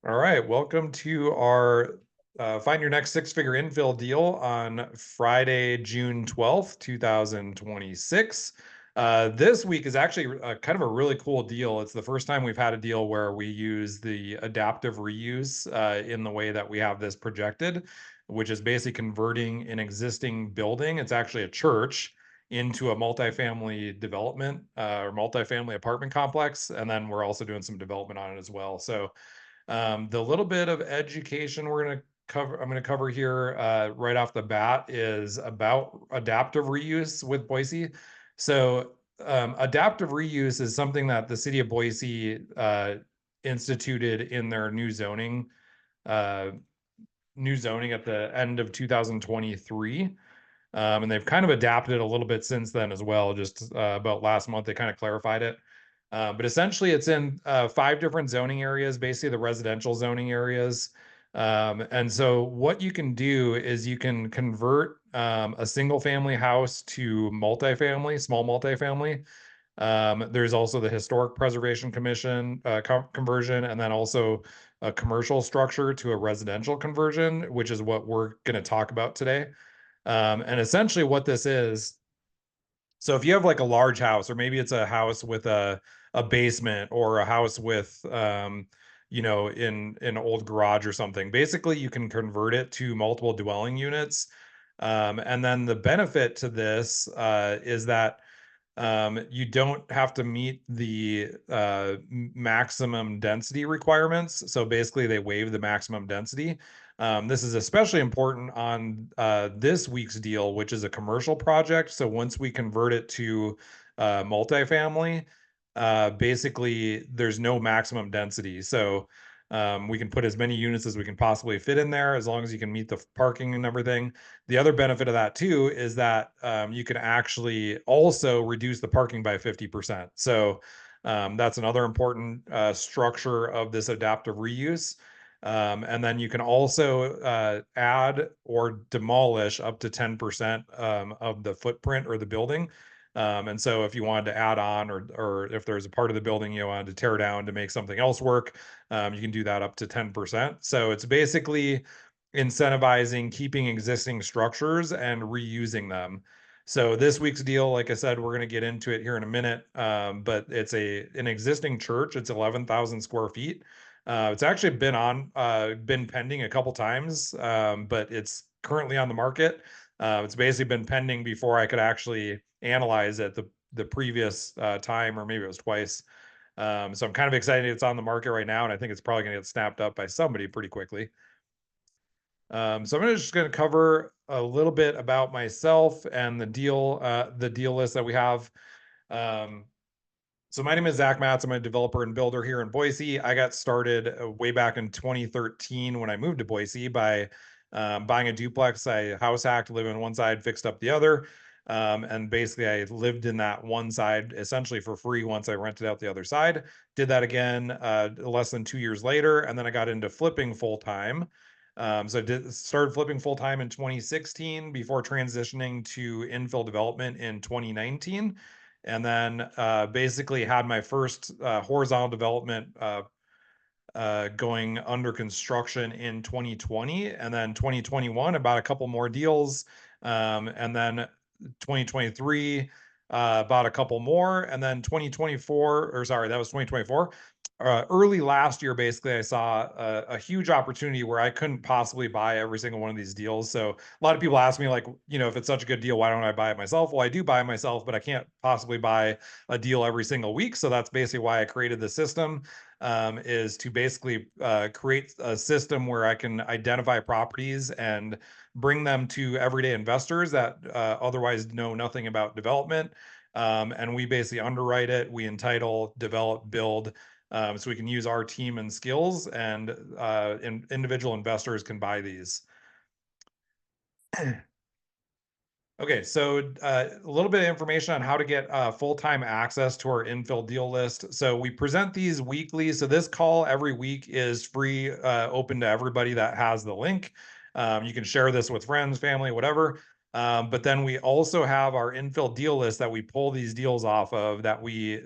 All right, welcome to our Find Your Next Six-Figure Infill Deal on Friday, June 12th, 2026. This week is actually kind of a really cool deal. It's the first time we've had a deal where we use the adaptive reuse in the way that we have this projected, which is basically converting an existing building. It's actually a church into a multifamily development or multifamily apartment complex. And then we're also doing some development on it as well. So the little bit of education I'm going to cover here right off the bat is about adaptive reuse with Boise. So adaptive reuse is something that the city of Boise instituted in their uh, new zoning at the end of 2023. And they've kind of adapted a little bit since then as well. Just about last month, they kind of clarified it. But essentially, it's in five different zoning areas, basically the residential zoning areas. And so, what you can do is you can convert a single family house to multifamily, small multifamily. There's also the Historic Preservation Commission conversion, and then also a commercial structure to a residential conversion, which is what we're going to talk about today. And essentially, what this is, so if you have like a large house, or maybe it's a house with a basement, or a house with in an old garage or something, basically you can convert it to multiple dwelling units. And then the benefit to this is that you don't have to meet the maximum density requirements. So basically, they waive the maximum density. This is especially important on this week's deal, which is a commercial project. So once we convert it to multifamily, basically there's no maximum density. So we can put as many units as we can possibly fit in there, as long as you can meet the parking and everything. The other benefit of that too is that you can actually also reduce the parking by 50%. So that's another important structure of this adaptive reuse. And then you can also add or demolish up to 10% of the footprint or the building. And so if you wanted to add on, or if there's a part of the building you wanted to tear down to make something else work, you can do that up to 10%. So it's basically incentivizing keeping existing structures and reusing them. So this week's deal, like I said, we're going to get into it here in a minute. But it's an existing church. It's 11,000 square feet. It's actually been pending a couple times, but it's currently on the market. It's basically been pending before I could actually analyze it the previous time, or maybe it was twice. So I'm kind of excited it's on the market right now, and I think it's probably going to get snapped up by somebody pretty quickly. So I'm just going to cover a little bit about myself and the deal list that we have. Um, so my name is Zach Matz. I'm a developer and builder here in Boise. I got started way back in 2013 when I moved to Boise by buying a duplex. I house hacked, living on one side, fixed up the other. And basically, I lived in that one side essentially for free once I rented out the other side. Did that again less than 2 years later. And then I got into flipping full time. So I started flipping full time in 2016 before transitioning to infill development in 2019. And then basically had my first horizontal development going under construction in 2020, and then 2021 about a couple more deals, and then 2023 about a couple more, and then 2024, or sorry, that was 2024. Early last year, basically, I saw a huge opportunity where I couldn't possibly buy every single one of these deals. So a lot of people ask me, like, if it's such a good deal, why don't I buy it myself? Well, I do buy it myself, but I can't possibly buy a deal every single week. So that's basically why I created the system, is to basically create a system where I can identify properties and bring them to everyday investors that otherwise know nothing about development. And we basically underwrite it, we entitle, develop, build. So we can use our team and skills, and individual investors can buy these. Okay, so a little bit of information on how to get full-time access to our infill deal list. So we present these weekly. So this call every week is free, open to everybody that has the link. You can share this with friends, family, whatever. But then we also have our infill deal list that we pull these deals off of, that we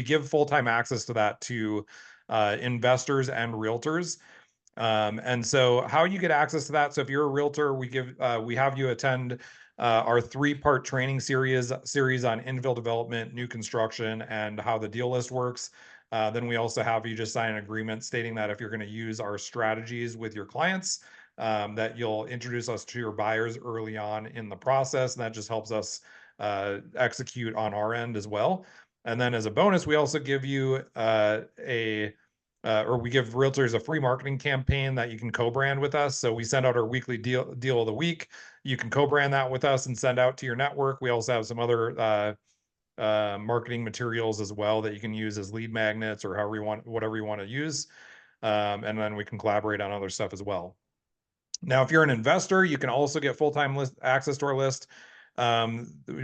give full-time access to that to investors and realtors. And so how you get access to that. So if you're a realtor, we have you attend our 3-part training series on infill development, new construction, and how the deal list works. Then we also have you just sign an agreement stating that if you're going to use our strategies with your clients, that you'll introduce us to your buyers early on in the process. And that just helps us execute on our end as well. And then as a bonus, we also give you or we give realtors a free marketing campaign that you can co-brand with us. So we send out our weekly deal of the week. You can co-brand that with us and send out to your network. We also have some other marketing materials as well that you can use as lead magnets or whatever you want to use. And then we can collaborate on other stuff as well. Now, if you're an investor, you can also get full-time access to our list.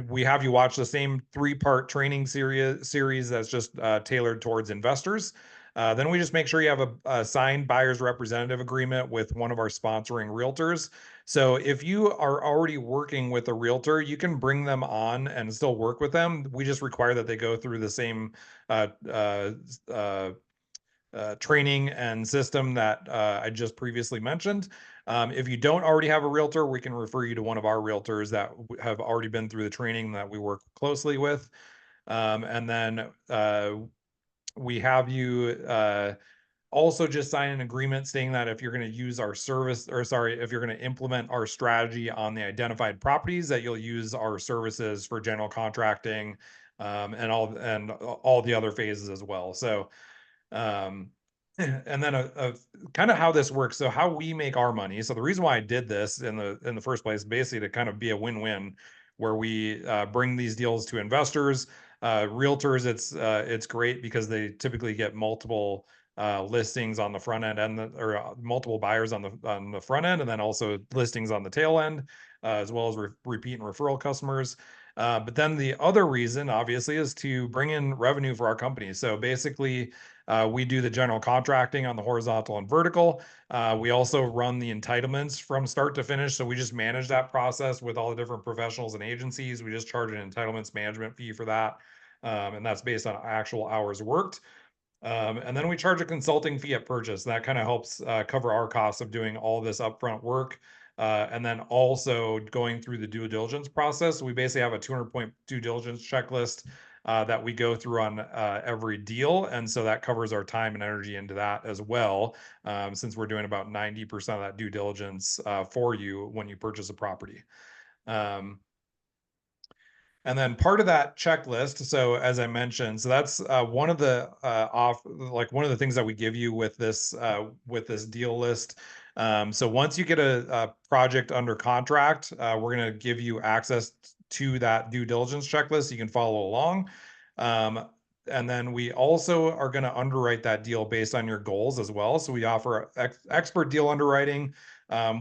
We have you watch the same 3-part training series that's just tailored towards investors. Then we just make sure you have a signed buyer's representative agreement with one of our sponsoring realtors. So if you are already working with a realtor, you can bring them on and still work with them. We just require that they go through the same training and system that I just previously mentioned. If you don't already have a realtor, we can refer you to one of our realtors that have already been through the training that we work closely with. And then we have you also just sign an agreement saying that if you're going to use our service, or sorry, if you're going to implement our strategy on the identified properties, that you'll use our services for general contracting and all the other phases as well. So and then kind of how this works. So how we make our money. So the reason why I did this in the first place, basically to kind of be a win-win, where we bring these deals to investors, realtors. It's great because they typically get multiple listings on the front end or multiple buyers on the front end, and then also listings on the tail end, as well as repeat and referral customers. But then the other reason, obviously, is to bring in revenue for our company. So basically, we do the general contracting on the horizontal and vertical. We also run the entitlements from start to finish. So we just manage that process with all the different professionals and agencies. We just charge an entitlements management fee for that. And that's based on actual hours worked. And then we charge a consulting fee at purchase. That kind of helps cover our costs of doing all this upfront work. And then also going through the due diligence process. We basically have a 200-point due diligence checklist that we go through on every deal. And so that covers our time and energy into that as well, since we're doing about 90% of that due diligence for you when you purchase a property. And then part of that checklist, so as I mentioned, so that's one of the one of the things that we give you with this deal list. So once you get a project under contract, we're going to give you access to that due diligence checklist so you can follow along. And then we also are going to underwrite that deal based on your goals as well. So we offer expert deal underwriting.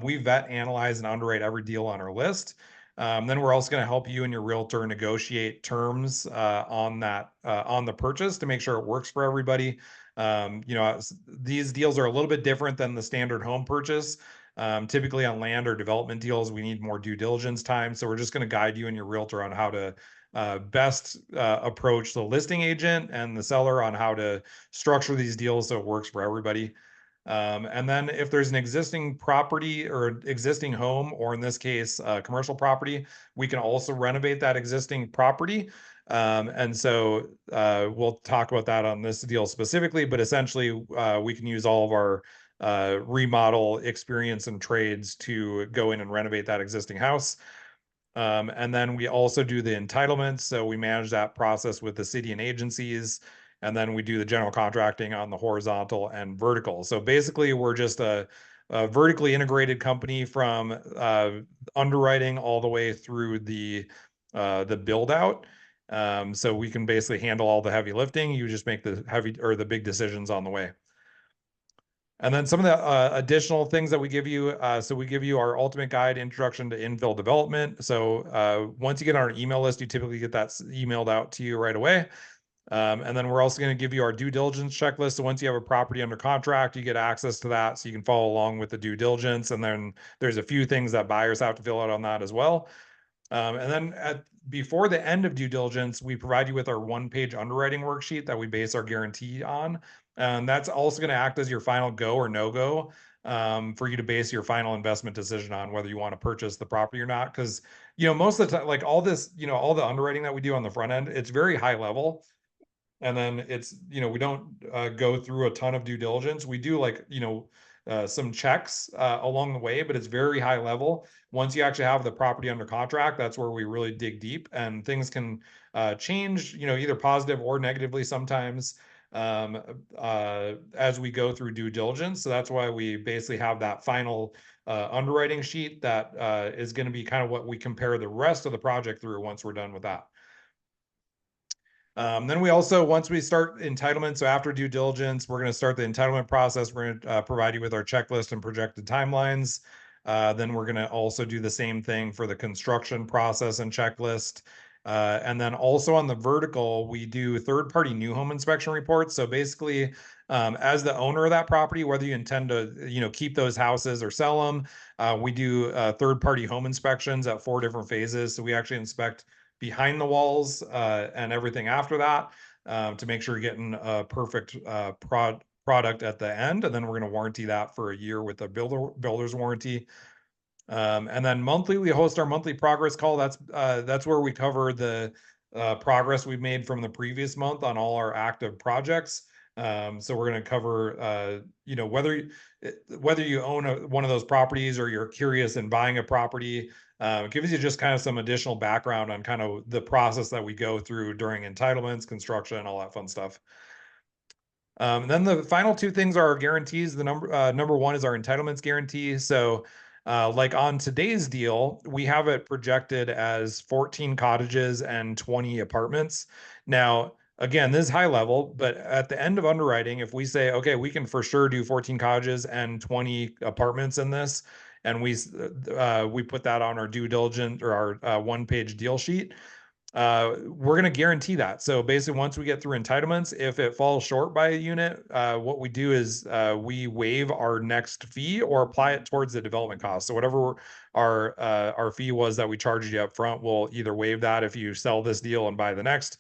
We vet, analyze, and underwrite every deal on our list. Then we're also going to help you and your realtor negotiate terms on the purchase to make sure it works for everybody. These deals are a little bit different than the standard home purchase. Typically on land or development deals, we need more due diligence time. So we're just going to guide you and your realtor on how to best approach the listing agent and the seller on how to structure these deals so it works for everybody. And then if there's an existing property or existing home, or in this case, commercial property, we can also renovate that existing property. And so we'll talk about that on this deal specifically, but essentially we can use all of our remodel experience and trades to go in and renovate that existing house. And then we also do the entitlements. So we manage that process with the city and agencies. And then we do the general contracting on the horizontal and vertical. So basically, we're just a vertically integrated company from underwriting all the way through the build out. So we can basically handle all the heavy lifting. You just make the big decisions on the way. And then some of the additional things that we give you. So we give you our ultimate guide, Introduction to Infill Development. So once you get on our email list, you typically get that emailed out to you right away. And then we're also going to give you our due diligence checklist. So once you have a property under contract, you get access to that so you can follow along with the due diligence. And then there's a few things that buyers have to fill out on that as well. And then before the end of due diligence, we provide you with our one-page underwriting worksheet that we base our guarantee on. And that's also going to act as your final go or no go for you to base your final investment decision on whether you want to purchase the property or not. Because, most of the time, like all this, all the underwriting that we do on the front end, it's very high level. And then it's, we don't go through a ton of due diligence. We do like, some checks along the way, but it's very high level. Once you actually have the property under contract, that's where we really dig deep, and things can change, either positive or negatively sometimes as we go through due diligence. So that's why we basically have that final underwriting sheet that is going to be kind of what we compare the rest of the project through once we're done with that. Then we also, once we start entitlement, so after due diligence, we're going to start the entitlement process. We're going to provide you with our checklist and projected timelines. Then we're going to also do the same thing for the construction process and checklist. And then also on the vertical, we do third-party new home inspection reports. So basically, as the owner of that property, whether you intend to, keep those houses or sell them, we do third-party home inspections at 4 different phases. So we actually inspect behind the walls and everything after that to make sure you're getting a perfect product at the end. And then we're going to warranty that for a year with the builder's warranty. And then monthly, we host our monthly progress call. That's where we cover the progress we've made from the previous month on all our active projects. So we're going to cover, whether you own one of those properties or you're curious in buying a property. It gives you just kind of some additional background on kind of the process that we go through during entitlements, construction, and all that fun stuff. And then the final 2 things are our guarantees. The number 1 is our entitlements guarantee. So like on today's deal, we have it projected as 14 cottages and 20 apartments. Now, again, this is high level, but at the end of underwriting, if we say, okay, we can for sure do 14 cottages and 20 apartments in this, and we put that on our due diligence or our one-page deal sheet, we're going to guarantee that. So basically, once we get through entitlements, if it falls short by a unit, what we do is we waive our next fee or apply it towards the development cost. So whatever our fee was that we charged you up front, we'll either waive that if you sell this deal and buy the next.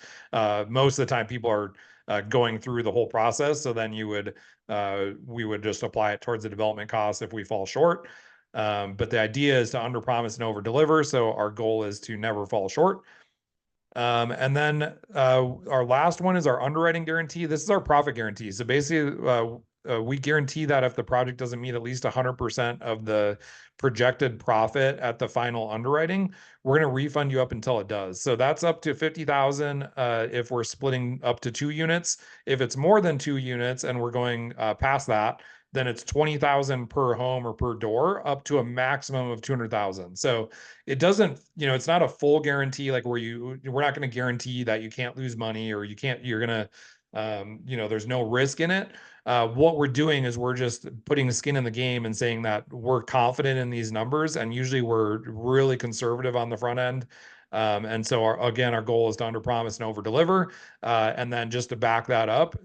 Most of the time, people are going through the whole process. So then we would just apply it towards the development cost if we fall short. But the idea is to underpromise and overdeliver. So our goal is to never fall short. And then our last one is our underwriting guarantee. This is our profit guarantee. So basically, we guarantee that if the project doesn't meet at least 100% of the projected profit at the final underwriting, we're going to refund you up until it does. So that's up to $50,000 if we're splitting up to 2 units. If it's more than 2 units and we're going past that, then it's 20,000 per home or per door, up to a maximum of 200,000. So it doesn't, it's not a full guarantee like we're not going to guarantee that you can't lose money or you're going to, there's no risk in it. What we're doing is we're just putting skin in the game and saying that we're confident in these numbers, and usually we're really conservative on the front end. And so our goal is to underpromise and overdeliver. And then just to back that up,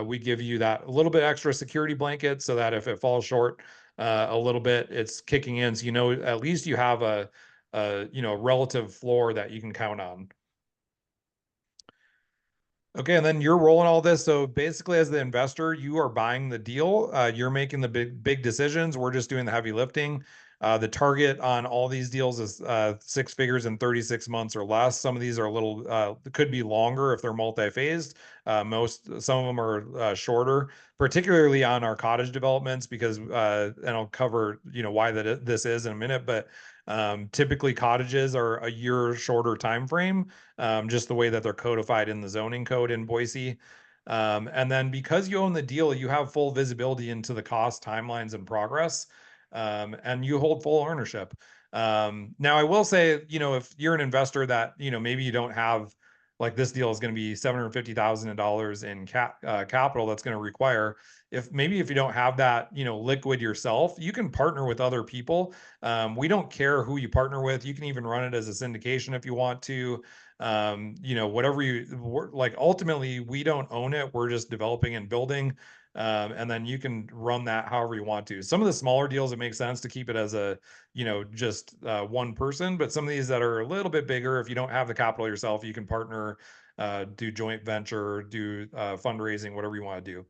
we give you that a little bit extra security blanket so that if it falls short a little bit, it's kicking in. So, at least you have a relative floor that you can count on. Okay, and then you're rolling all this. So basically, as the investor, you are buying the deal. You're making the big decisions. We're just doing the heavy lifting. The target on all these deals is 6 figures in 36 months or less. Some of these are a little could be longer if they're multi-phased. Some of them are shorter, particularly on our cottage developments, because and I'll cover why this is in a minute, but typically cottages are a year shorter time frame, just the way that they're codified in the zoning code in Boise. And then because you own the deal, you have full visibility into the cost, timelines, and progress, and you hold full ownership. Now, I will say, if you're an investor that, maybe you don't have, like this deal is going to be $750,000 in capital that's going to require, if you don't have that, liquid yourself, you can partner with other people. We don't care who you partner with. You can even run it as a syndication if you want to. You know, whatever like, ultimately, we don't own it. We're just developing and building. And then you can run that however you want to. Some of the smaller deals, it makes sense to keep it as a, you know, just one person, but some of these that are a little bit bigger, if you don't have the capital yourself, you can partner, do joint venture, do fundraising, whatever you want to do.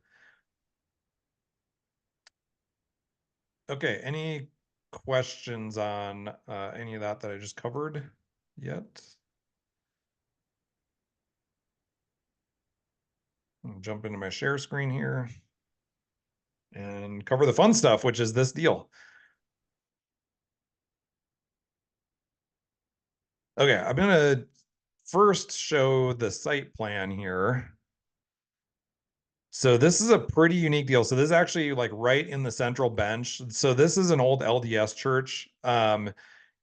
Okay, any questions on any of that I just covered yet? I'll jump into my share screen here and cover the fun stuff, which is this deal. Okay, I'm gonna first show the site plan here. So this is a pretty unique deal. So this is actually like right in the central bench. So this is an old LDS church.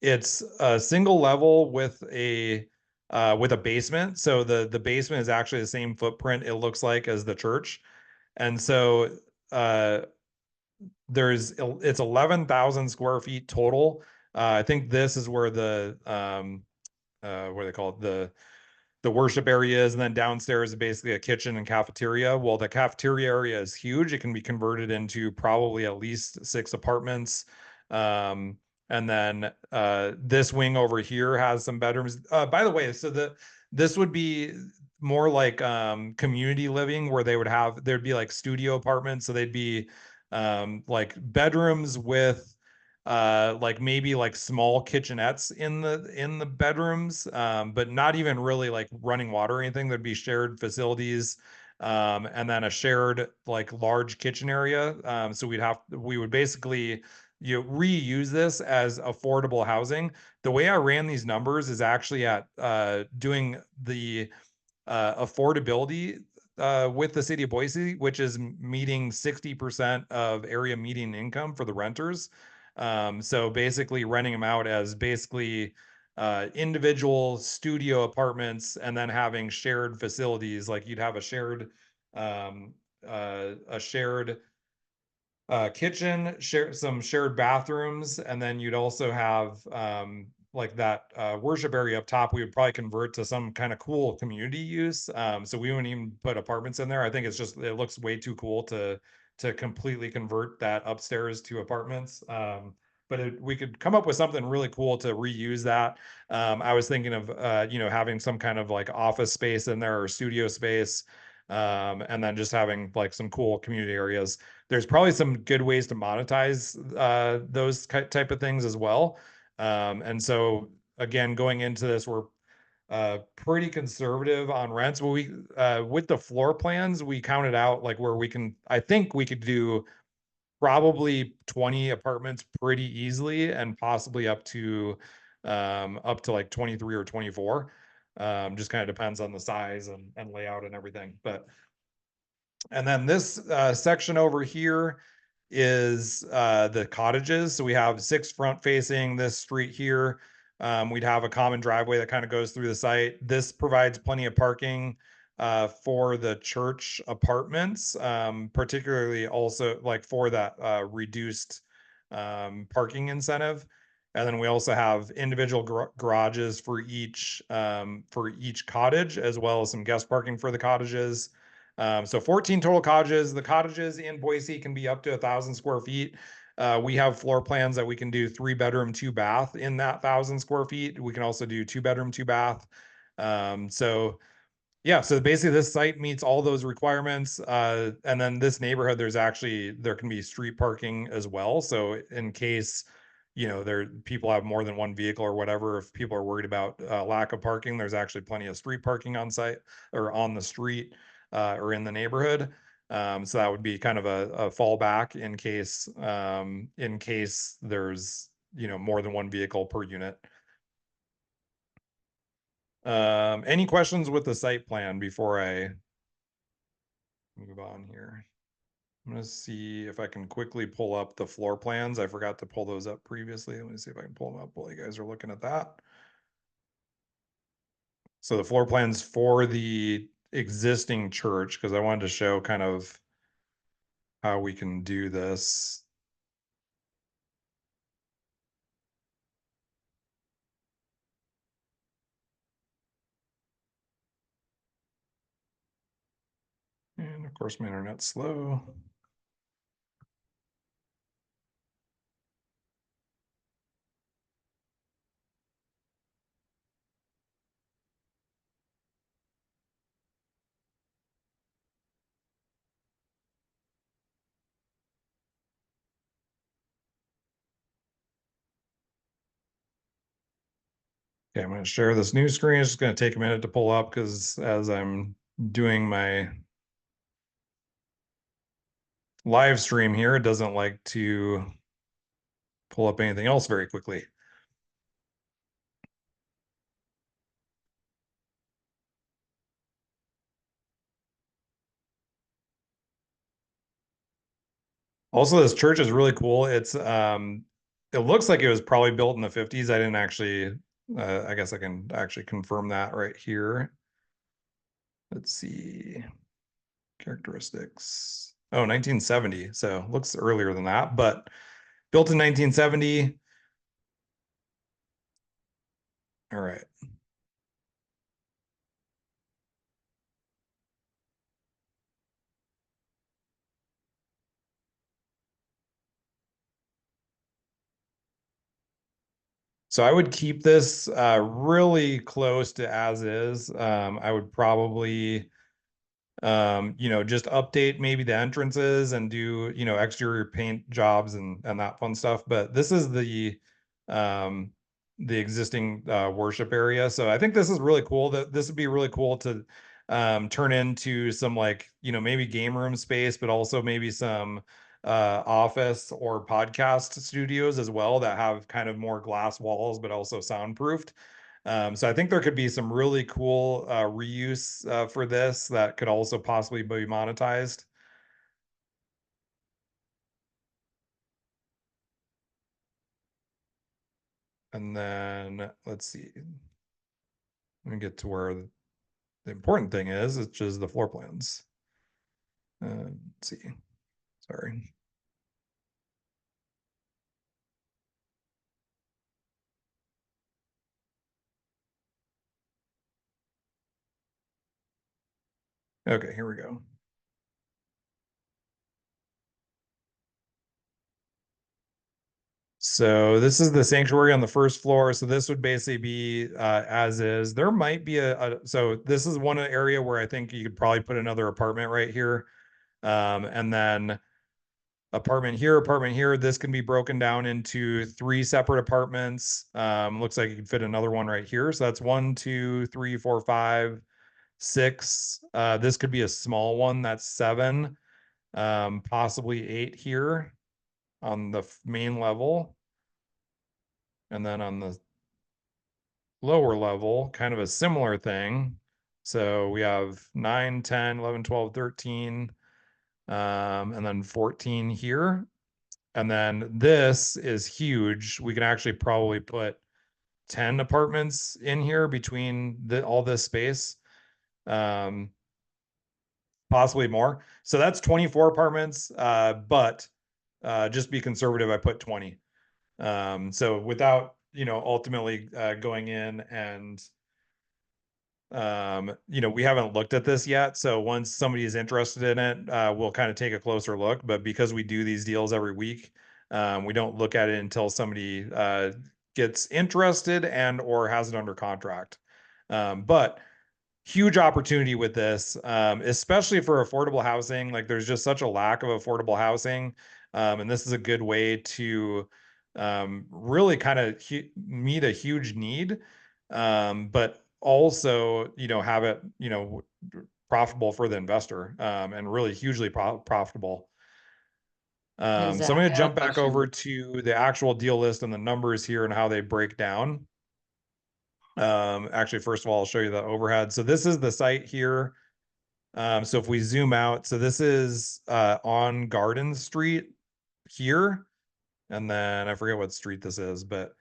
It's a single level with a basement. So the basement is actually the same footprint it looks like as the church. And so uh it's 11,000 square feet total. I think this is where the what do they call it? The worship area is, and then downstairs is basically a kitchen and cafeteria. Well, the cafeteria area is huge. It can be converted into probably at least 6 apartments. And then this wing over here has some bedrooms. By the way, so this would be more like community living, where there'd be like studio apartments. So they'd be like bedrooms with like maybe like small kitchenettes in the bedrooms, but not even really like running water or anything. There'd be shared facilities, and then a shared like large kitchen area. So we would basically, you know, reuse this as affordable housing. The way I ran these numbers is actually at doing the affordability with the city of Boise, which is meeting 60% of area median income for the renters. So basically renting them out as basically individual studio apartments, and then having shared facilities. Like you'd have um, a shared kitchen, some shared bathrooms, and then you'd also have like that worship area up top. We would probably convert to some kind of cool community use. So we wouldn't even put apartments in there. I think it looks way too cool to completely convert that upstairs to apartments. But we could come up with something really cool to reuse that. I was thinking of you know, having some kind of like office space in there or studio space, and then just having like some cool community areas. There's probably some good ways to monetize those type of things as well. And so again, going into this, we're pretty conservative on rents. But we with the floor plans, we counted out like where I think we could do probably 20 apartments pretty easily, and possibly up to like 23 or 24. Just kind of depends on the size and layout and everything. But and then this section over here is the cottages. So we have 6 front facing this street here. We'd have a common driveway that kind of goes through the site. This provides plenty of parking for the church apartments, particularly also like for that reduced parking incentive. And then we also have individual garages for each cottage, as well as some guest parking for the cottages. So 14 total cottages. The cottages in Boise can be up to 1,000 square feet. We have floor plans that we can do 3 bedroom, 2 bath in that 1,000 square feet. We can also do 2 bedroom, 2 bath. So yeah, so basically this site meets all those requirements. And then this neighborhood, there can be street parking as well. So in case, you know, people have more than one vehicle or whatever, if people are worried about lack of parking, there's actually plenty of street parking on site or on the street or in the neighborhood. So that would be kind of a fallback in case there's, you know, more than one vehicle per unit. Any questions with the site plan before I move on here? I'm gonna see if I can quickly pull up the floor plans. I forgot to pull those up previously. Let me see if I can pull them up while you guys are looking at that. So the floor plans for the existing church, because I wanted to show kind of how we can do this. And of course, my internet's slow. Okay, I'm going to share this new screen. It's just going to take a minute to pull up because as I'm doing my live stream here, it doesn't like to pull up anything else very quickly. Also, this church is really cool. It looks like it was probably built in the 50s. I didn't actually I guess I can actually confirm that right here. Let's see. Characteristics. Oh, 1970. So looks earlier than that, but built in 1970. All right. So I would keep this really close to as is. I would probably just update maybe the entrances and do, exterior paint jobs and that fun stuff. But this is um the existing worship area. So I think this is really cool. That this would be really cool to turn into some, like, maybe game room space, but also maybe some office or podcast studios as well that have kind of more glass walls, but also soundproofed. So I think there could be some really cool reuse for this that could also possibly be monetized. And then let's see, let me get to where the important thing is, which is the floor plans. Let's see, sorry. Okay, here we go. So this is the sanctuary on the first floor. So this would basically be as is. There might be so this is one area where I think you could probably put another apartment right here. And then apartment here, apartment here. This can be broken down into 3 separate apartments. Looks like you can fit another one right here. So that's 1, 2, 3, 4, 5, 6. This could be a small one. That's 7, possibly 8 here on the main level. And then on the lower level, kind of a similar thing. So we have 9, 10, 11, 12, 13, and then 14 here. And then this is huge. We can actually probably put 10 apartments in here between all this space, um, possibly more. So that's 24 apartments, but just be conservative, I put 20. So without, ultimately going in and we haven't looked at this yet. So once somebody is interested in it, we'll kind of take a closer look. But because we do these deals every week, we don't look at it until somebody gets interested and or has it under contract. But huge opportunity with this, especially for affordable housing. Like, there's just such a lack of affordable housing. And this is a good way to really kind of meet a huge need, but also, have it, profitable for the investor, and really hugely profitable. Hey So I'm Zach, going I to had a jump back over question. to the actual deal list and the numbers here and how they break down. Actually, first of all, I'll show you the overhead. So this is the site here. So if we zoom out, so this is on Garden Street here, and then I forget what street this is, but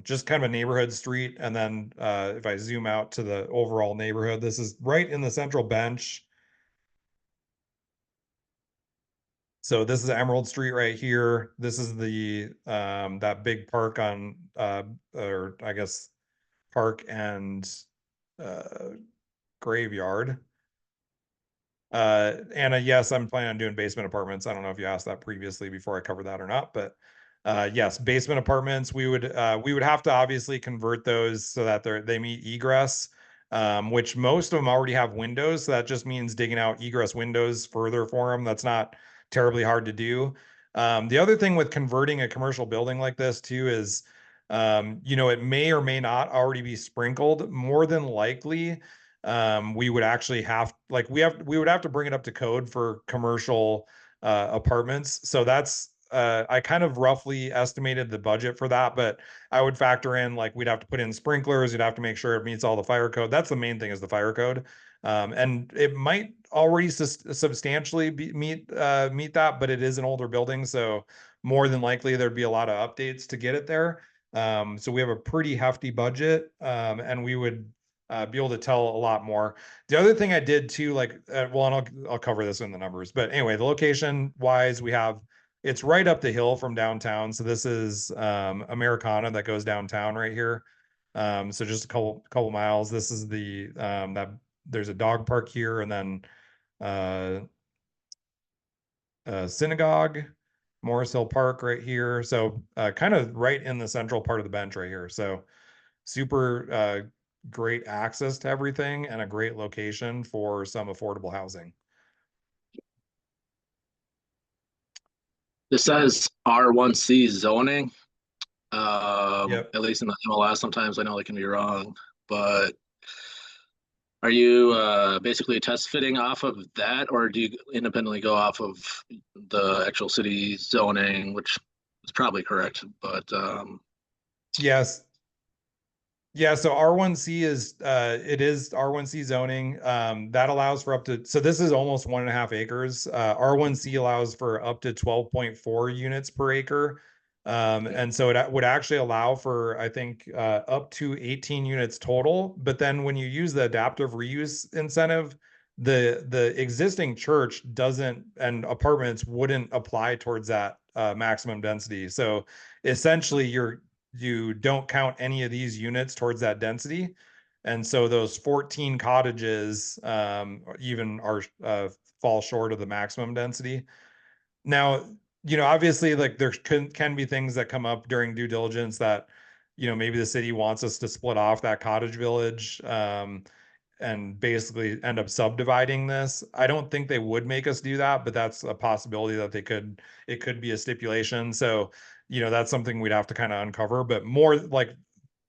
just kind of a neighborhood street. And then if I zoom out to the overall neighborhood, this is right in the central bench. So this is Emerald Street right here. This is the that big park on or I guess park and uh graveyard. Anna, yes, I'm planning on doing basement apartments. I don't know if you asked that previously before I covered that or not, but yes, basement apartments, we would have to obviously convert those so that they meet egress, which most of them already have windows. So that just means digging out egress windows further for them. That's not terribly hard to do. The other thing with converting a commercial building like this too is, it may or may not already be sprinkled. More than likely, we would actually we would have to bring it up to code for commercial apartments. So that's I kind of roughly estimated the budget for that, but I would factor in like we'd have to put in sprinklers, you'd have to make sure it meets all the fire code. That's the main thing, is the fire code. And it might already substantially meet that, but it is an older building, so more than likely there'd be a lot of updates to get it there. So we have a pretty hefty budget, and we would be able to tell a lot more. The other thing I did too, and I'll cover this in the numbers, but anyway, the location wise, it's right up the hill from downtown. So this is Americana that goes downtown right here. So just a couple miles. This is that there's a dog park here, and then uh, a synagogue, Morris Hill Park right here. So kind of right in the central part of the bench right here. So super great access to everything and a great location for some affordable housing. This says R1C zoning. Yep. At least in the MLS, sometimes I know they can be wrong, but are you basically test fitting off of that, or do you independently go off of the actual city zoning, which is probably correct, but Yes. Yeah, so R1C is it is R1C zoning. That allows for up to, so this is almost 1.5 acres. R1C allows for up to 12.4 units per acre. And so it would actually allow for, I think, up to 18 units total. But then when you use the adaptive reuse incentive, the existing church doesn't, and apartments wouldn't apply towards that maximum density. So essentially you don't count any of these units towards that density. And so those 14 cottages even are fall short of the maximum density. Now, obviously, like there can be things that come up during due diligence that, maybe the city wants us to split off that cottage village, and basically end up subdividing this. I don't think they would make us do that, but that's a possibility that it could be a stipulation. So, that's something we'd have to kind of uncover, but more like,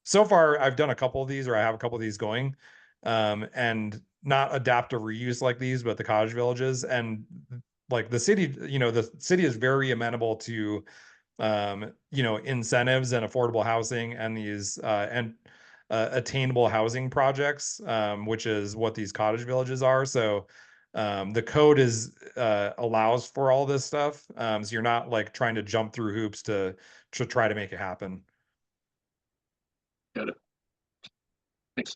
so far I've done a couple of these, or I have a couple of these going, and not adaptive reuse like these, but the cottage villages. And like the city is very amenable to incentives and affordable housing and these and attainable housing projects, which is what these cottage villages are. So the code allows for all this stuff. So you're not like trying to jump through hoops to try to make it happen. got it. Thanks.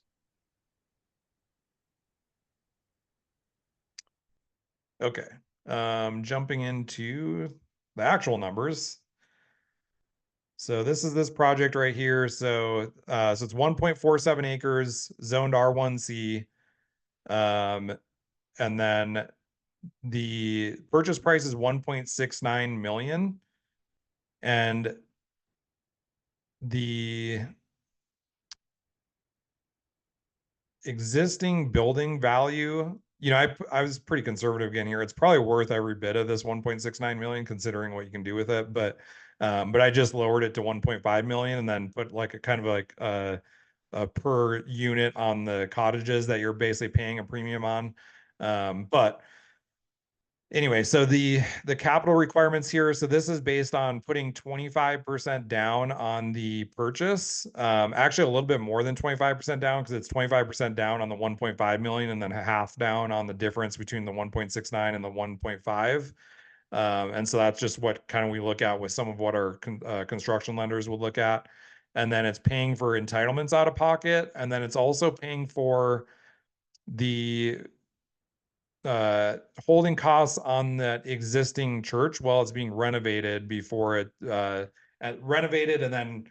Okay. Jumping into the actual numbers. So this is this project right here. So it's 1.47 acres, zoned R1C. And then the purchase price is 1.69 million. And the existing building value, I was pretty conservative again here. It's probably worth every bit of this 1.69 million, considering what you can do with it. But I just lowered it to 1.5 million and then put like a kind of like a per unit on the cottages that you're basically paying a premium on. But anyway, so the capital requirements here, so this is based on putting 25% down on the purchase. Actually a little bit more than 25% down, because it's 25% down on the 1.5 million and then half down on the difference between the 1.69 and the 1.5. And so that's just what kind of we look at with some of what our construction lenders would look at. And then it's paying for entitlements out of pocket, and then it's also paying for the holding costs on that existing church while it's being renovated before it renovated, and then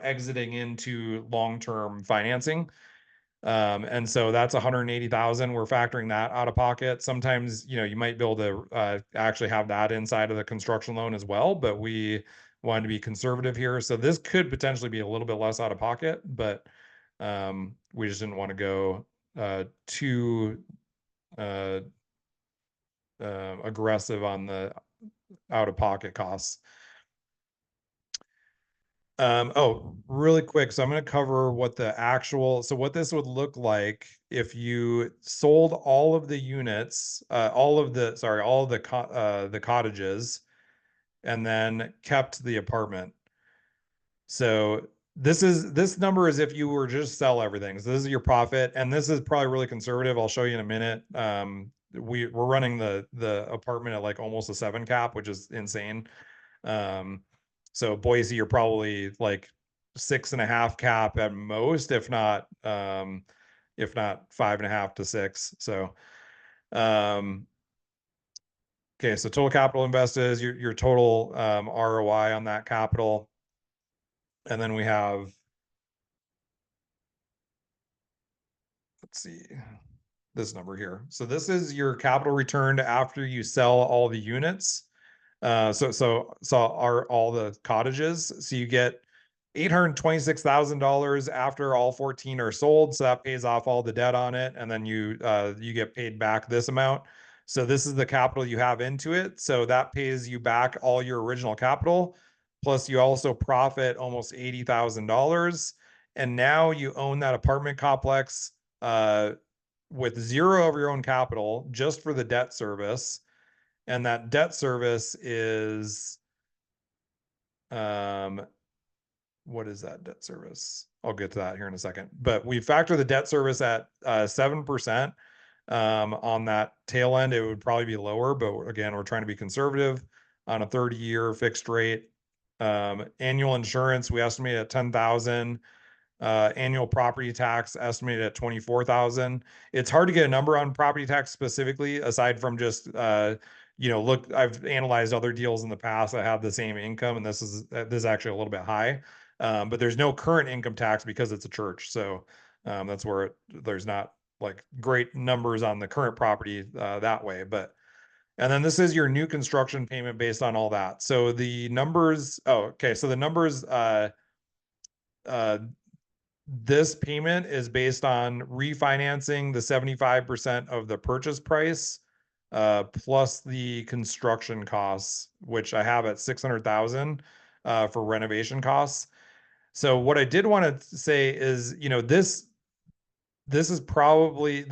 exiting into long-term financing. And so that's 180,000. We're factoring that out of pocket. Sometimes, you know, you might be able to actually have that inside of the construction loan as well, but we wanted to be conservative here. So this could potentially be a little bit less out of pocket, but we just didn't want to go too aggressive on the out of pocket costs. Oh, really quick. So I'm going to cover what the actual, so what this would look like if you sold all of the units, all of the cottages, and then kept the apartment. So this number is if you were just sell everything. So this is your profit, and this is probably really conservative. I'll show you in a minute. We're running the apartment at like almost a 7 cap, which is insane. So Boise, you're probably like 6.5 cap at most, if not 5.5 to 6. So, okay. So total capital invested is your total, ROI on that capital. And then we have, let's see, this number here. So this is your capital returned after you sell all the units. So are all the cottages. So you get $826,000 after all 14 are sold. So that pays off all the debt on it. And then you get paid back this amount. So this is the capital you have into it. So that pays you back all your original capital. Plus you also profit almost $80,000. And now you own that apartment complex, with zero of your own capital just for the debt service. And that debt service is, what is that debt service? I'll get to that here in a second, but we factor the debt service at 7%. On that tail end, it would probably be lower, but again, we're trying to be conservative on a 30-year fixed rate. Annual insurance, we estimate at 10,000. Annual property tax estimated at 24,000. It's hard to get a number on property tax specifically, aside from just, look, I've analyzed other deals in the past that have the same income, and this is actually a little bit high. But there's no current income tax because it's a church. So that's where there's not like great numbers on the current property that way. But and then this is your new construction payment based on all that. So the numbers, so the numbers, this payment is based on refinancing the 75% of the purchase price, plus the construction costs, which I have at 600,000 for renovation costs. So what I did want to say is, this is probably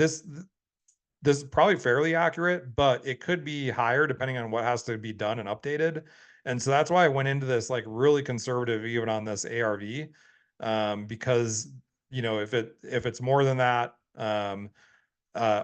fairly accurate, but it could be higher depending on what has to be done and updated. And so that's why I went into this like really conservative even on this ARV, because if it's more than that,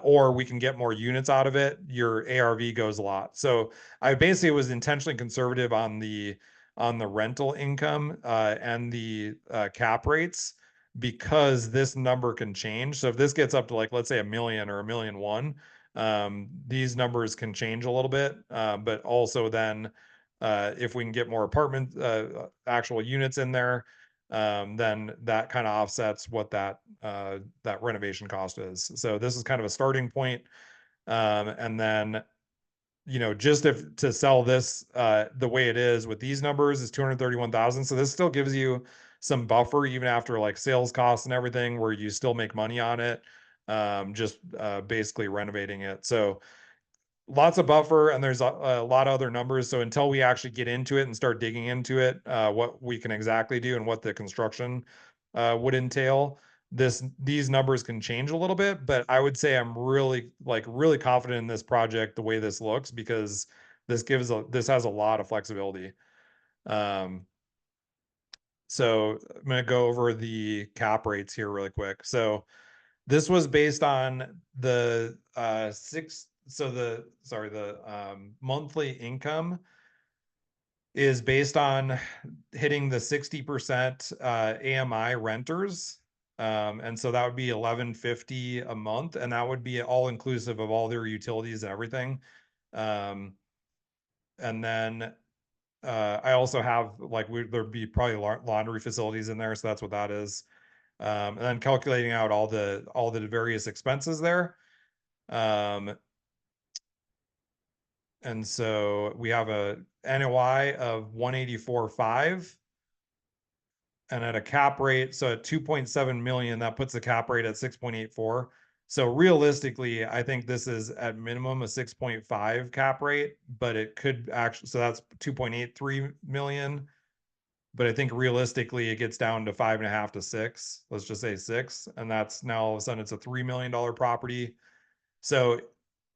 or we can get more units out of it, your ARV goes a lot. So I basically was intentionally conservative on the rental income and the cap rates, because this number can change. So if this gets up to like, let's say 1 million or 1,000,001, these numbers can change a little bit. But also then if we can get more apartment actual units in there, then that kind of offsets what that renovation cost is. So this is kind of a starting point. And then, just to sell this the way it is with these numbers is 231,000. So this still gives you some buffer even after like sales costs and everything, where you still make money on it, just basically renovating it. So lots of buffer, and there's a lot of other numbers. So until we actually get into it and start digging into it, what we can exactly do and what the construction would entail, these numbers can change a little bit. But I would say I'm really confident in this project the way this looks, because this has a lot of flexibility. So I'm going to go over the cap rates here really quick. So this was based on the monthly income is based on hitting the 60% AMI renters. And so that would be $1,150 a month, and that would be all inclusive of all their utilities and everything. And then I also have like there'd be probably laundry facilities in there, so that's what that is. And then calculating out all the various expenses there. And so we have a NOI of 184.5. And at a cap rate, so at 2.7 million, that puts the cap rate at 6.84. So realistically, I think this is at minimum a 6.5 cap rate, but it could actually, so that's 2.83 million. But I think realistically it gets down to 5.5 to 6. Let's just say 6. And that's now all of a sudden it's a $3 million property. So,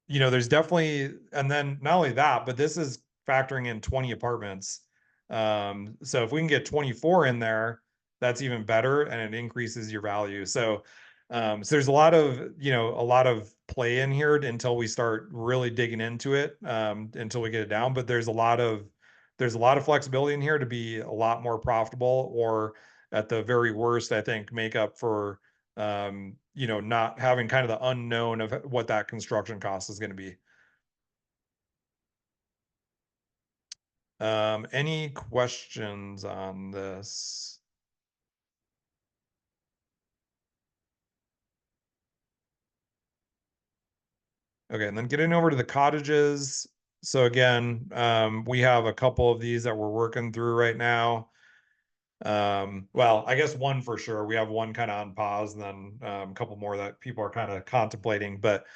there's definitely, and then not only that, but this is factoring in 20 apartments. So if we can get 24 in there, that's even better, and it increases your value. So there's a lot of play in here until we start really digging into it, until we get it down. But there's a lot of flexibility in here to be a lot more profitable, or at the very worst, I think, make up for not having kind of the unknown of what that construction cost is going to be. Any questions on this? Okay, and then getting over to the cottages. So again, we have a couple of these that we're working through right now. Well, I guess one for sure. We have one kind of on pause, and then a couple more that people are kind of contemplating. But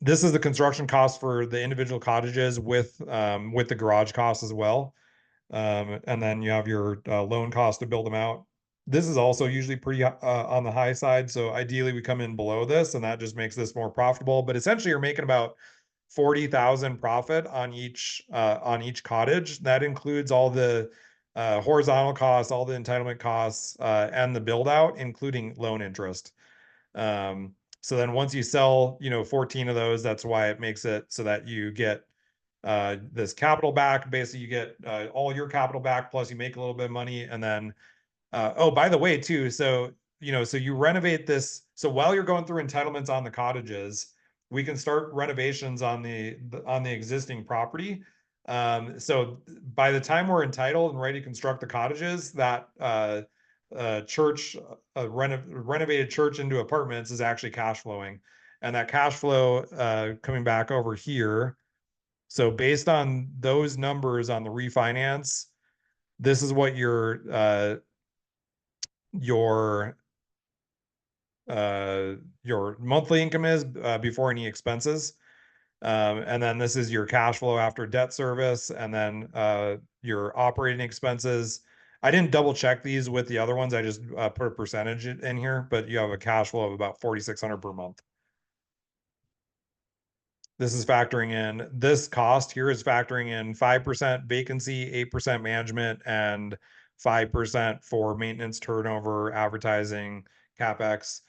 this is the construction cost for the individual cottages with the garage costs as well. And then you have your loan cost to build them out. This is also usually pretty on the high side. So ideally we come in below this, and that just makes this more profitable. But essentially you're making about 40,000 profit on each cottage. That includes all the horizontal costs, all the entitlement costs, and the build out, including loan interest. So then once you sell, 14 of those, that's why it makes it so that you get this capital back. Basically you get all your capital back, plus you make a little bit of money. And then oh, by the way, too, so so you renovate this. So while you're going through entitlements on the cottages, we can start renovations on the existing property. So by the time we're entitled and ready to construct the cottages, that church, renovated church into apartments is actually cash flowing, and that cash flow coming back over here. So based on those numbers on the refinance, this is what your monthly income is before any expenses. And then this is your cash flow after debt service, and then your operating expenses. I didn't double check these with the other ones. I just put a percentage in here, but you have a cash flow of about 4,600 per month. This is factoring in, this cost here is factoring in 5% vacancy, 8% management, and 5% for maintenance, turnover, advertising, CapEx.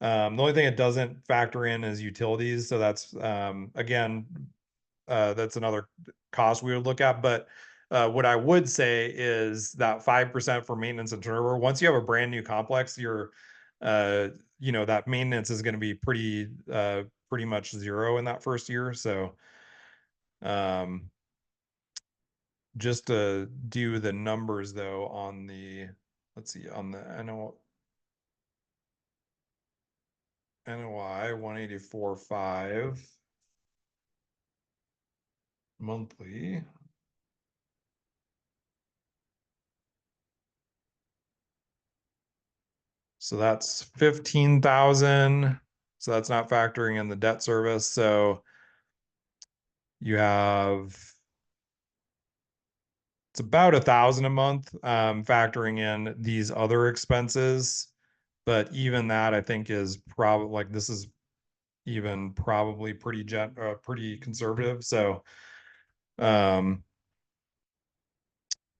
The only thing it doesn't factor in is utilities. So that's, again, that's another cost we would look at. But what I would say is that 5% for maintenance and turnover, once you have a brand new complex, that maintenance is going to be pretty much zero in that first year. So just to do the numbers though on the, let's see, on the NOI 184.5 monthly. So that's 15,000. So that's not factoring in the debt service. So you have, it's about 1,000 a month, factoring in these other expenses. But even that I think is probably, like, this is even probably pretty conservative. So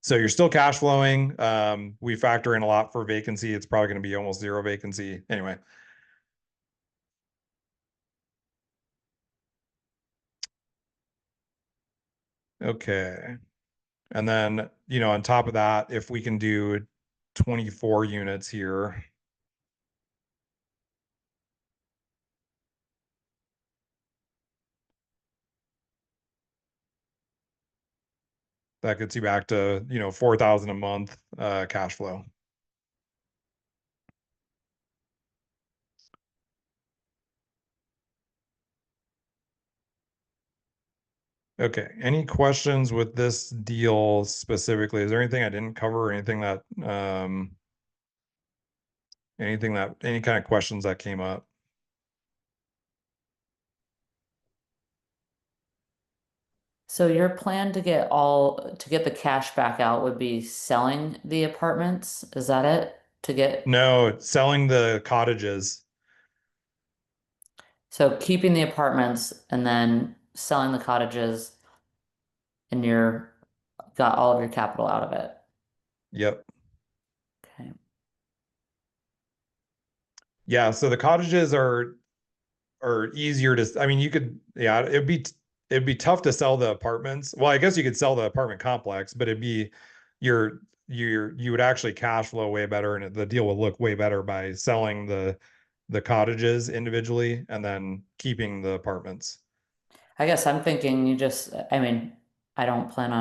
so you're still cash flowing. We factor in a lot for vacancy. It's probably going to be almost zero vacancy anyway. Okay. And then, on top of that, if we can do 24 units here. That gets you back to, 4,000 a month cash flow. Okay, any questions with this deal specifically? Is there anything I didn't cover or anything that any kind of questions that came up? So your plan to get the cash back out would be selling the apartments? Is that it? To get, No, selling the cottages. so keeping the apartments and then selling the cottages and you're got all of your capital out of it. Yep. Okay. Yeah, so the cottages are easier to, I mean, you could, yeah, it'd be tough to sell the apartments. Well, I guess you could sell the apartment complex, but it'd be you would actually cash flow way better, and the deal would look way better by selling the cottages individually and then keeping the apartments. I guess I'm thinking I mean, I wouldn't plan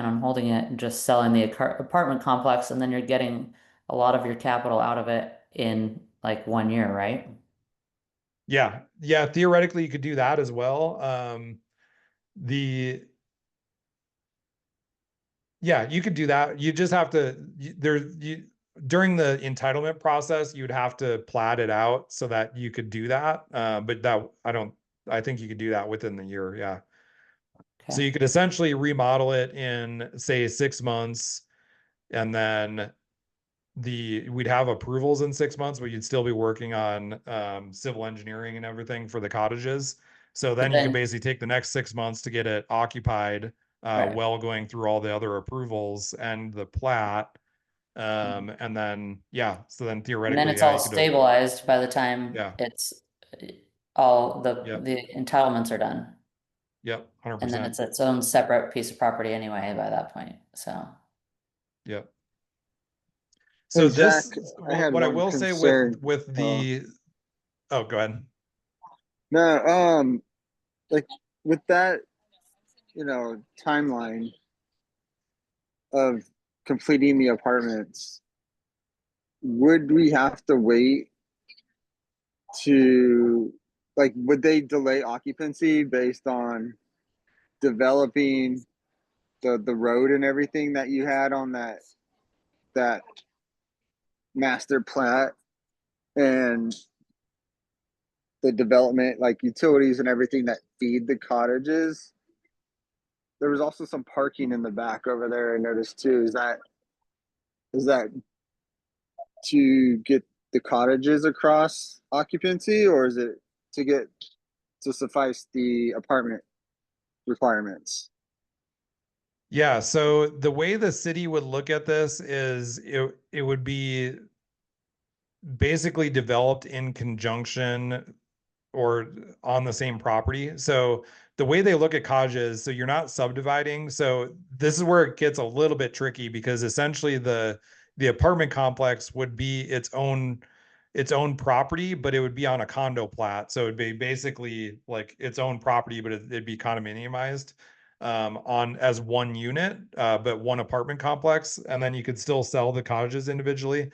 on holding it and just selling the apartment complex and then you're getting a lot of your capital out of it in like 1 year, right? Yeah, yeah, theoretically you could do that as well. The Yeah, you could do that. You just have to during the entitlement process, you'd have to plat it out so that you could do that. But I think you could do that within the year. Yeah. So Okay. you could essentially remodel it in, say, 6 months, and then we'd have approvals in 6 months, but you'd still be working on civil engineering and everything for the cottages. So But then you can then, basically take the next 6 months to get it occupied, right. while going through all the other approvals and the plat. And then, yeah, so then And then theoretically, it's yeah, all you could do it. stabilized by the time Yeah. it's all Yep. the entitlements are done. Yep. And then 100%. it's its own separate piece of property anyway by that point. So, Yep. Hey So Zach, this, I had what I one will say with concern. Uh, the, oh, go ahead. no, like with that, timeline of completing the apartments, would we have to wait to, like, would they delay occupancy based on developing the road and everything that you had on that master plat and the development, like utilities and everything that feed the cottages? There was also some parking in the back over there I noticed too. Is that to get the cottages across occupancy, or is it to suffice the apartment requirements? Yeah, so the way the city would look at this is it would be basically developed in conjunction or on the same property. So the way they look at cottages, so you're not subdividing. So this is where it gets a little bit tricky, because essentially the apartment complex would be its own property, but it would be on a condo plat. So it'd be basically like its own property, but it'd be condominiumized on as one unit, but one apartment complex, and then you could still sell the cottages individually.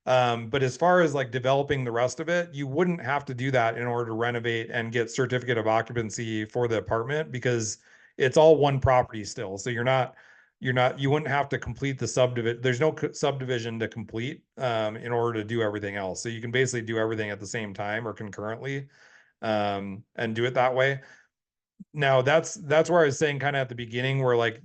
But as far as like developing the rest of it, you wouldn't have to do that in order to renovate and get certificate of occupancy for the apartment, because it's all one property still. So you wouldn't have to complete the subdivision. There's no subdivision to complete in order to do everything else. So you can basically do everything at the same time or concurrently, and do it that way. Now that's where I was saying kind of at the beginning, where like,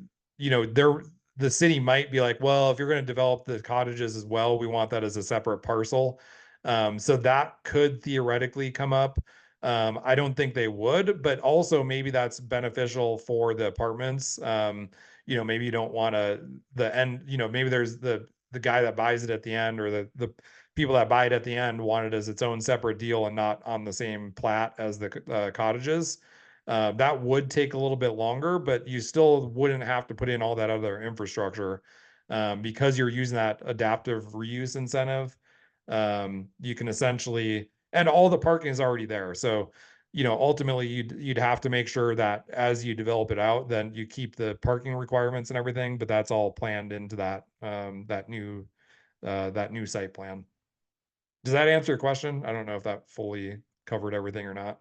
the city might be like, well, if you're going to develop the cottages as well, we want that as a separate parcel. So that could theoretically come up. I don't think they would, but also maybe that's beneficial for the apartments. Maybe you don't want the end, maybe there's the guy that buys it at the end, or the people that buy it at the end want it as its own separate deal and not on the same plat as the cottages. That would take a little bit longer, but you still wouldn't have to put in all that other infrastructure, because you're using that adaptive reuse incentive. You can essentially, and all the parking is already there. So, ultimately you'd have to make sure that as you develop it out, then you keep the parking requirements and everything, but that's all planned into that new site plan. Does that answer your question? I don't know if that fully covered everything or not.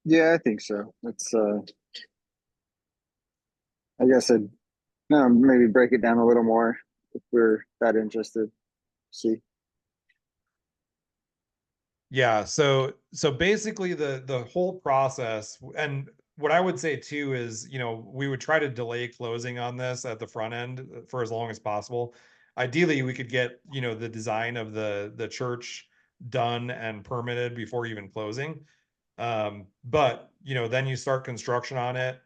Yeah, I think so. That's I guess I'd maybe break it down a little more if we're that interested. See. Yeah, so basically the whole process, and what I would say too is, we would try to delay closing on this at the front end for as long as possible. Ideally, we could get, the design of the church done and permitted before even closing. But then you start construction on it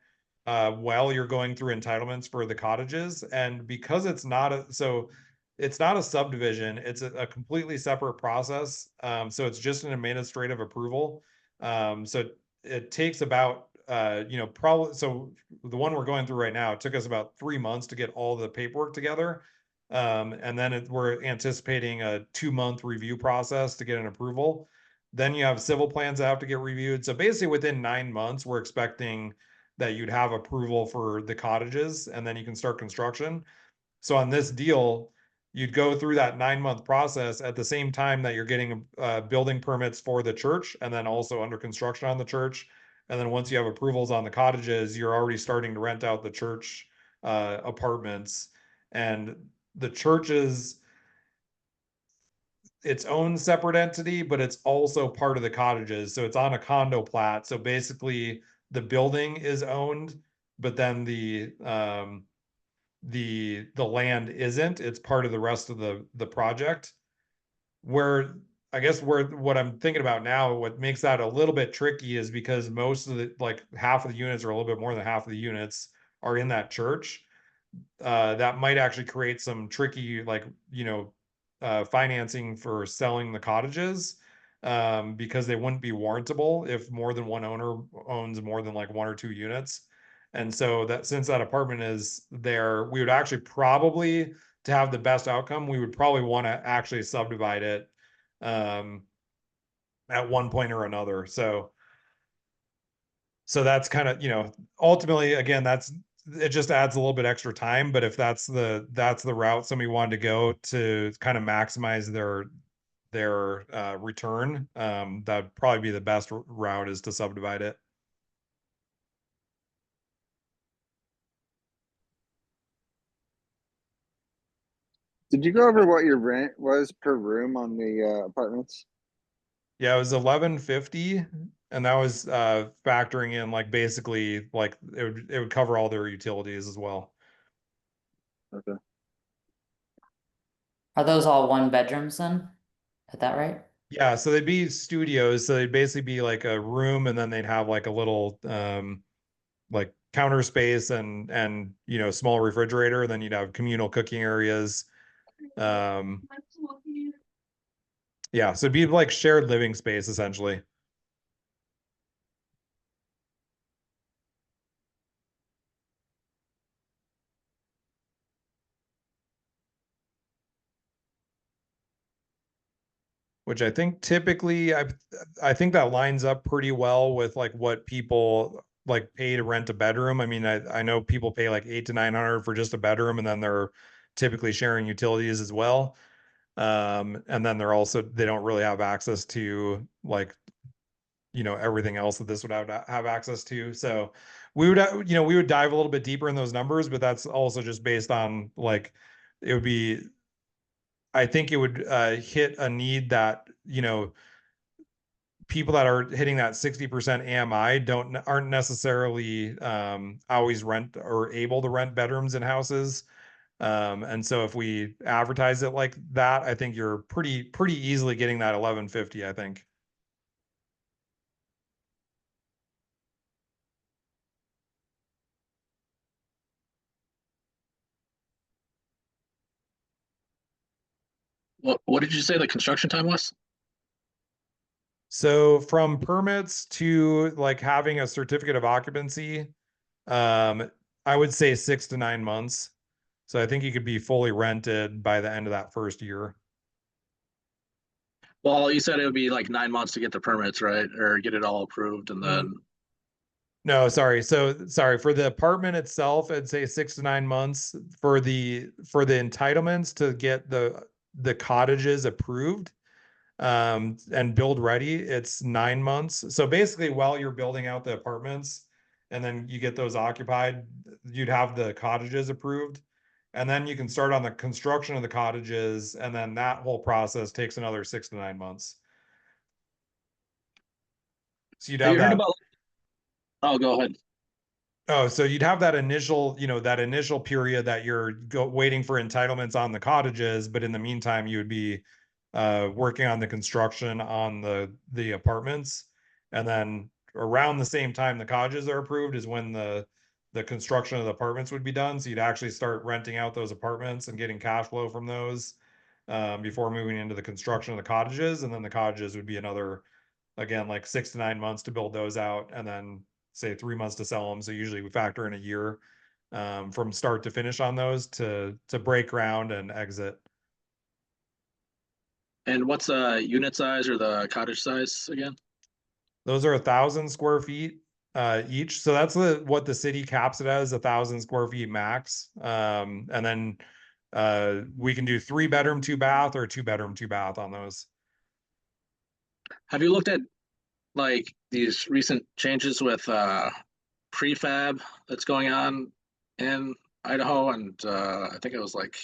while you're going through entitlements for the cottages, and because it's not a subdivision, it's a completely separate process. So it's just an administrative approval. So it takes about probably, so the one we're going through right now, it took us about 3 months to get all the paperwork together. And then we're anticipating a 2-month review process to get an approval. Then you have civil plans that have to get reviewed. So basically within 9 months, we're expecting that you'd have approval for the cottages, and then you can start construction. So on this deal, you'd go through that 9-month process at the same time that you're getting building permits for the church, and then also under construction on the church. And then once you have approvals on the cottages, you're already starting to rent out the church apartments. And the churches, its own separate entity, but it's also part of the cottages. So it's on a condo plat. So basically the building is owned, but then the land isn't. It's part of the rest of the project. Where I guess where what I'm thinking about now, what makes that a little bit tricky is because most of the, like half of the units, or a little bit more than half of the units, are in that church. That might actually create some tricky, like, financing for selling the cottages, because they wouldn't be warrantable if more than one owner owns more than like 1 or 2 units. And so that, since that apartment is there, we would actually probably, to have the best outcome, we would probably want to actually subdivide it at one point or another. So that's kind of, ultimately, again, it just adds a little bit extra time. But if that's the route somebody wanted to go to kind of maximize their return, that'd probably be the best route, is to subdivide it. Did you go over what your rent was per room on the apartments? Yeah, it was 1150, and that was factoring in, like, basically, like, it would cover all their utilities as well. Okay. Are those all 1 bedrooms then? Is that right? Yeah, so they'd be studios, so they'd basically be like a room, and then they'd have like a little like counter space and small refrigerator. Then you'd have communal cooking areas. Um yeah, so it'd be like shared living space essentially. Which I think typically, I think that lines up pretty well with like what people like pay to rent a bedroom. I mean, I know people pay like 800 to 900 for just a bedroom, and then they're typically sharing utilities as well. And then they don't really have access to, like, everything else that this would have access to. So we would dive a little bit deeper in those numbers, but that's also just based on, like, it would be, I think it would hit a need that, people that are hitting that 60% AMI aren't necessarily always rent or able to rent bedrooms in houses. And so if we advertise it like that, I think you're pretty easily getting that 1150, I think. What did you say the construction time was? So from permits to like having a certificate of occupancy, I would say 6 to 9 months. So I think you could be fully rented by the end of that first year. Well, you said it would be like 9 months to get the permits, right? Or get it all approved and then, No, sorry. So sorry, for the apartment itself, I'd say 6 to 9 months. For the entitlements to get the cottages approved and build ready, it's 9 months. So basically, while you're building out the apartments, and then you get those occupied, you'd have the cottages approved. And then you can start on the construction of the cottages, and then that whole process takes another 6 to 9 months. So you'd Have have you heard that. about? Oh, go ahead. Oh, so you'd have that initial, that initial period that you're waiting for entitlements on the cottages, but in the meantime, you would be working on the construction on the apartments, and then around the same time the cottages are approved is when the construction of the apartments would be done. So you'd actually start renting out those apartments and getting cash flow from those before moving into the construction of the cottages, and then the cottages would be another, again, like 6 to 9 months to build those out, and then say 3 months to sell them. So usually we factor in a year from start to finish on those to break ground and exit. And what's unit size or the cottage size again? Those are 1,000 square feet each. So that's what the city caps it as, 1,000 square feet max. And then we can do 3-bedroom, 2-bath, or 2-bedroom, 2-bath on those. Have you looked at like these recent changes with prefab that's going on in Idaho? And I think it was like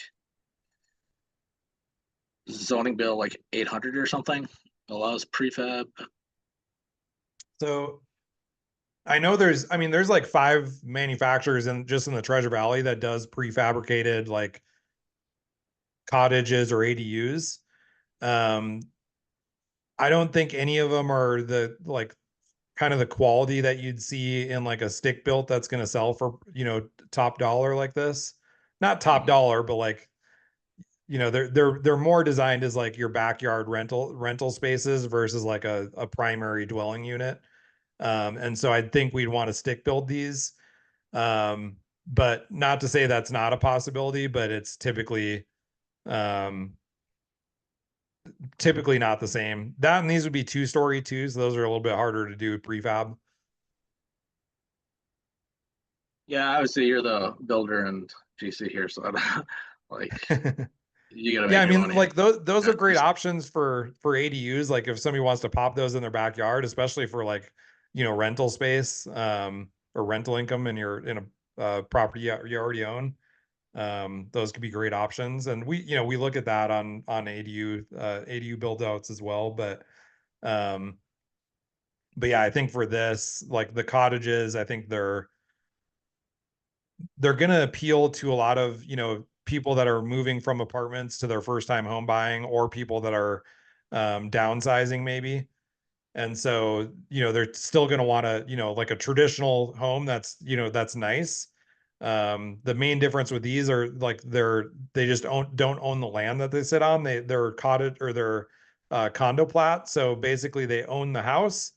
zoning bill like 800 or something allows prefab. So I know there's like 5 manufacturers just in the Treasure Valley that does prefabricated like cottages or ADUs. I don't think any of them are the like kind of the quality that you'd see in like a stick built that's going to sell for, top dollar like this. Not top dollar, but like, they're more designed as like your backyard rental spaces versus like a primary dwelling unit. And so I think we'd want to stick build these. But not to say that's not a possibility, but it's typically not the same. That and these would be 2-story too, so those are a little bit harder to do with prefab. Yeah, obviously you're the builder and GC here, so I like you gotta Yeah, make I your mean, money. like those are great Just- options for ADUs. Like if somebody wants to pop those in their backyard, especially for like, rental space, or rental income in a property you already own. Those could be great options. And we look at that on ADU build outs as well. But yeah, I think for this, like the cottages, I think they're going to appeal to a lot of, people that are moving from apartments to their first time home buying, or people that are downsizing maybe. And so, they're still going to want to, like a traditional home that's nice. The main difference with these are like they just don't own the land that they sit on. They're cottage or they're condo plat. So basically they own the house.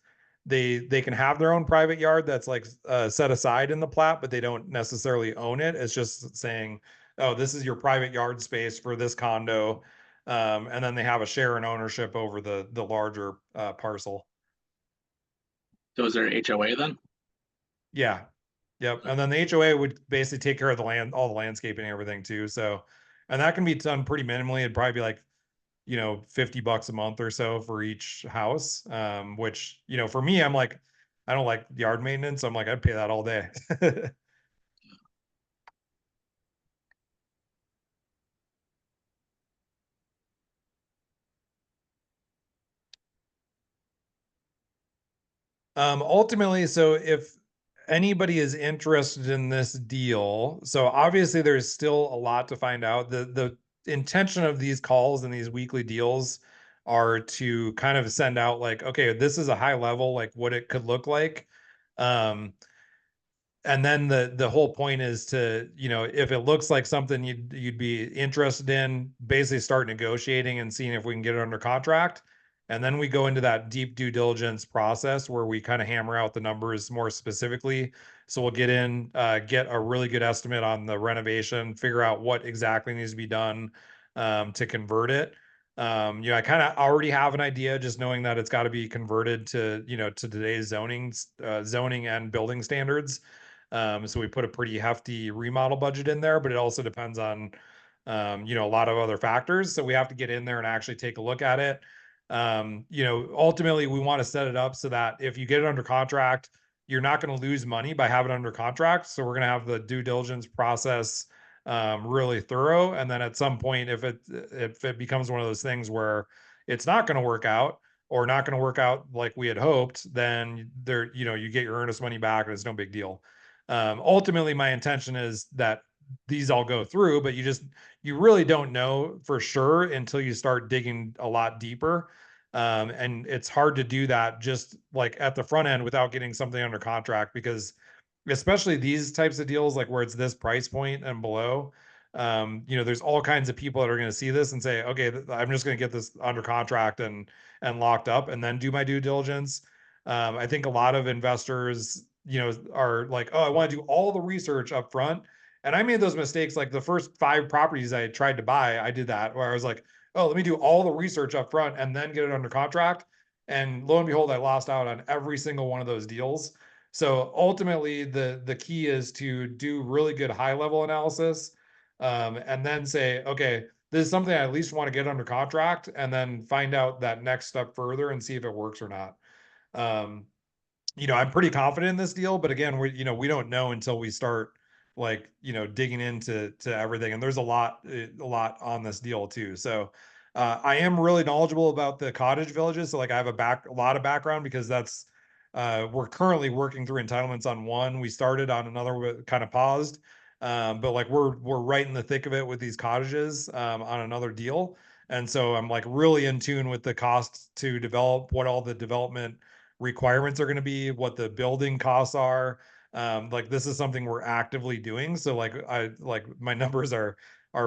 They can have their own private yard that's like set aside in the plat, but they don't necessarily own it. It's just saying, oh, this is your private yard space for this condo. And then they have a share in ownership over the larger parcel. So is there HOA then? Yeah. Yep. And then the HOA would basically take care of the land, all the landscaping and everything too. So, and that can be done pretty minimally. It'd probably be like, $50 a month or so for each house. Which, for me, I'm like, I don't like yard maintenance. I'm like, I'd pay that all day. Ultimately, so if anybody is interested in this deal, so obviously there's still a lot to find out. The intention of these calls and these weekly deals are to kind of send out like, okay, this is a high level, like what it could look like. And then the whole point is to, if it looks like something you'd be interested in, basically start negotiating and seeing if we can get it under contract. And then we go into that deep due diligence process where we kind of hammer out the numbers more specifically. So we'll get a really good estimate on the renovation, figure out what exactly needs to be done to convert it. I kind of already have an idea, just knowing that it's got to be converted to, to today's zoning and building standards. So we put a pretty hefty remodel budget in there, but it also depends on, a lot of other factors. So we have to get in there and actually take a look at it. Ultimately we want to set it up so that if you get it under contract, you're not going to lose money by having it under contract. So we're going to have the due diligence process really thorough. And then at some point, if it becomes one of those things where it's not going to work out, or not going to work out like we had hoped, then there, you get your earnest money back and it's no big deal. Ultimately, my intention is that these all go through, but you really don't know for sure until you start digging a lot deeper. And it's hard to do that just like at the front end without getting something under contract, because especially these types of deals, like where it's this price point and below, there's all kinds of people that are going to see this and say, okay, I'm just going to get this under contract and locked up and then do my due diligence. I think a lot of investors, are like, oh, I want to do all the research up front. And I made those mistakes. Like the first 5 properties I tried to buy, I did that, where I was like, oh, let me do all the research up front and then get it under contract. And lo and behold, I lost out on every single one of those deals. So ultimately, the key is to do really good high level analysis, and then say, okay, this is something I at least want to get under contract, and then find out that next step further and see if it works or not. I'm pretty confident in this deal, but again, we don't know until we start like, digging into everything. And there's a lot on this deal too. So, I am really knowledgeable about the cottage villages. So like I have a lot of background, because that's, we're currently working through entitlements on one. We started on another, kind of paused. But like we're right in the thick of it with these cottages, on another deal. And so I'm like really in tune with the costs to develop, what all the development requirements are going to be, what the building costs are. Like this is something we're actively doing. So like my numbers are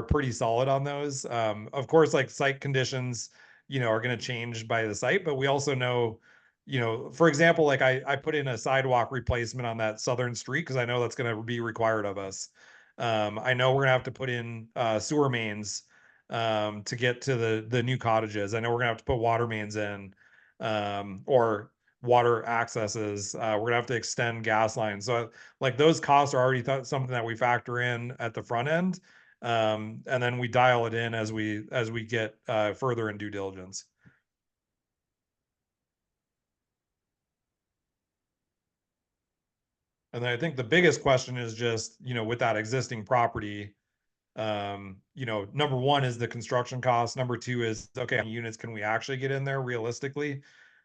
pretty solid on those. Of course, like site conditions, are going to change by the site, but we also know, for example, like I put in a sidewalk replacement on that southern street because I know that's going to be required of us. I know we're gonna have to put in sewer mains to get to the new cottages. I know we're gonna have to put water mains in, or water accesses. We're gonna have to extend gas lines. So like those costs are already something that we factor in at the front end. And then we dial it in as we get further in due diligence. And then I think the biggest question is just, with that existing property, number one is the construction cost. Number two is, okay, how many units can we actually get in there realistically?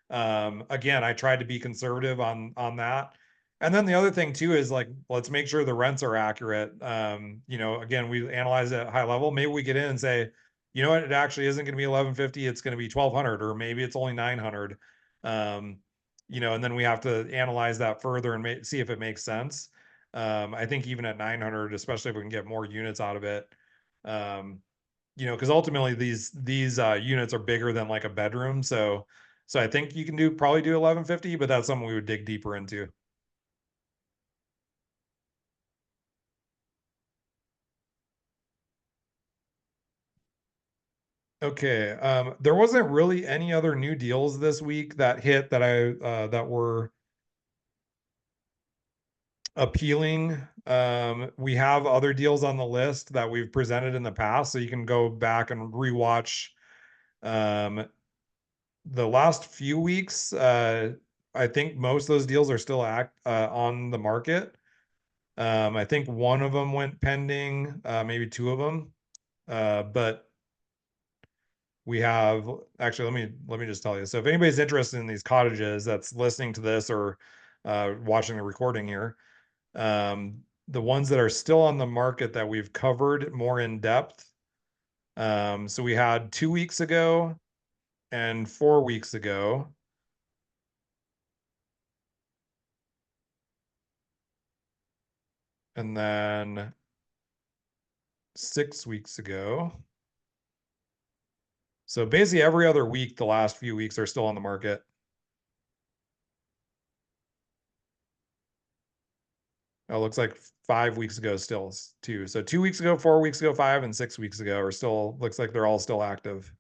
Again, I tried to be conservative on that. And then the other thing too is like, let's make sure the rents are accurate. Again, we analyze it at high level. Maybe we get in and say, you know what, it actually isn't going to be 1150, it's going to be 1200, or maybe it's only 900. And then we have to analyze that further and see if it makes sense. I think even at 900, especially if we can get more units out of it, because ultimately these units are bigger than like a bedroom. So I think you can probably do 1150, but that's something we would dig deeper into. Okay, there wasn't really any other new deals this week that hit that that were appealing. We have other deals on the list that we've presented in the past, so you can go back and rewatch the last few weeks. I think most of those deals are still on the market. I think one of them went pending, maybe 2 of them. But we have actually, let me just tell you. So if anybody's interested in these cottages that's listening to this or watching the recording here, the ones that are still on the market that we've covered more in depth. So we had 2 weeks ago and 4 weeks ago. And then 6 weeks ago. So basically every other week, the last few weeks are still on the market. Oh, it looks like 5 weeks ago still too. So 2 weeks ago, 4 weeks ago, 5 and 6 weeks ago are still, looks like they're all still active.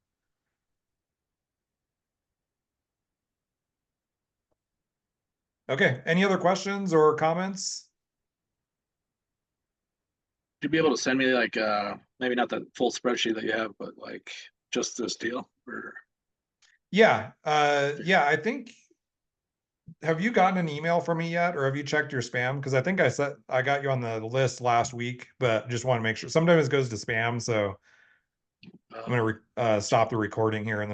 Okay, any other questions or comments? Would you be able to send me like maybe not the full spreadsheet that you have, but like just this deal? Or Yeah, I think have you gotten an email from me yet, or have you checked your spam? Because I think I got you on the list last week, but just want to make sure. Sometimes it goes to spam, so I'm gonna stop the recording here and then